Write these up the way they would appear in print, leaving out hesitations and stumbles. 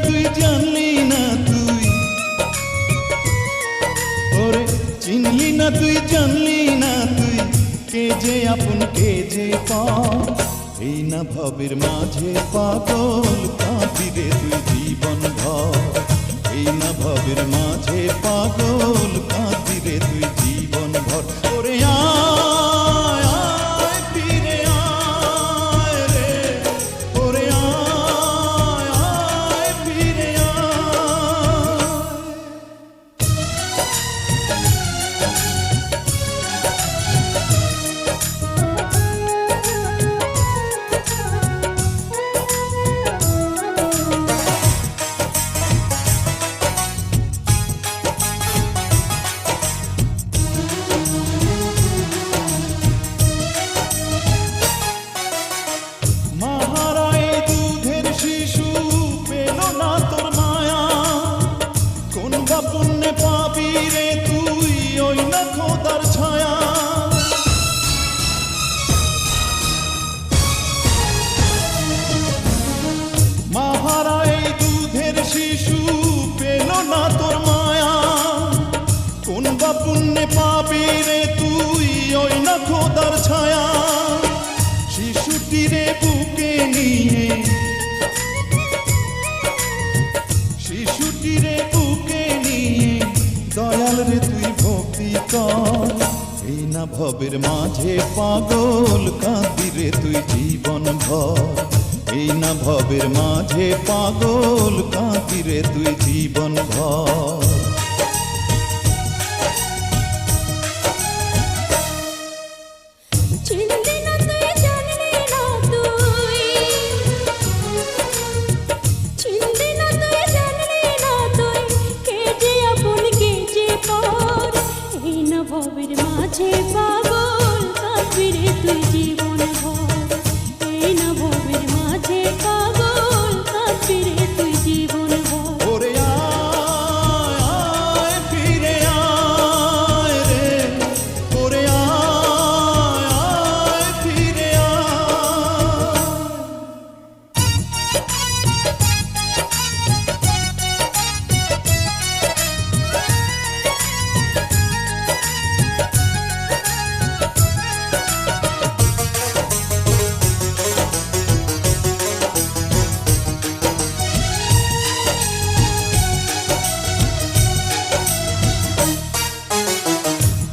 তুই জানলি না তুই, ওরে চিনলি না তুই জানলি না তুই, কে যে আপন কে যে পর। এই না ভবের মাঝে পাগল কাঁদি রে তুই জীবন ভর। এই না ভবের মাঝে পাগল কাঁদি রে তুই জীবন ভর। ওরে আয় আয় ফিরে আয় রে, ওরে আয় আয় ফিরে আয়। পুণ্যে পাবি রে তুই ওই না খোদার ছায়া। মাহারা এই দুধের শিশু পেল না তোর মায়া, কোন বা পুণ্যে পাবি রে তুই ওই না খোদার ছায়া। শিশুটিরে বুকে নিয়ে, শিশুটিরে বুকে নিয়ে দয়াল রে তুই ভক্তি কর। এই না ভবের মাঝে পাগল কাঁদি রে তুই জীবন ভর। এই না ভবের মাঝে পাগল কাঁদি রে তুই জীবন ভর। ভবের মাঝে পাগল কাঁদি রে তুই জীবন ভর। এই না ভবের মাঝে পাগল কাঁদি রে তুই জীবন ভর। ওরে আয় আয় ফিরে আয় রে, ওরে আয় আয় ফিরে আয়।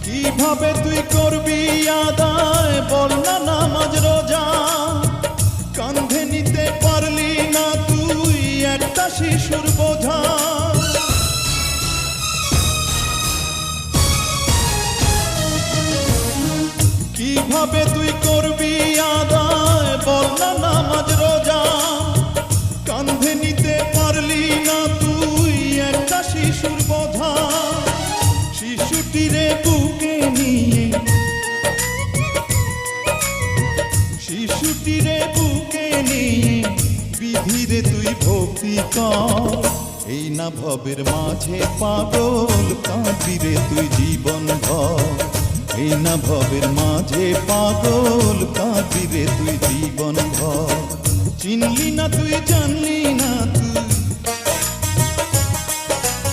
কিভাবে তুই করবি আদায় বল না নামাজ রোজা, কাঁধে নিতে পারলি না তুই একটা শিশুর বোঝা। কিভাবে তুই করবি আদায় বল না নামাজ রোজা, কাঁধে নিতে পারলি না তুই একটা শিশুর বোঝা। শিশুটিরে বুকে নিয়ে, শিশুটিরে বুকে নিয়ে বিধিরে তুই ভক্তি কর। এই না ভবের মাঝে পাগল কাঁদি রে তুই জীবন ভর। এই না ভবের মাঝে পাগল কাঁদি রে তুই জীবন ভর। চিনলি না তুই জানলি না তুই,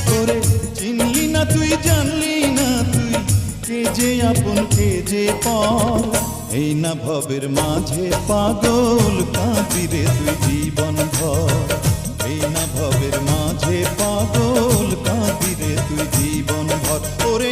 তোরে চিনলি না তুই জানলি না তুই, কে যে আপন কে যে পর। এই না ভবের মাঝে পাগল কাঁদি রে তুই জীবন ভর। এই না ভবের মাঝে পাগল কাঁদি রে তুই জীবন ভর। ওরে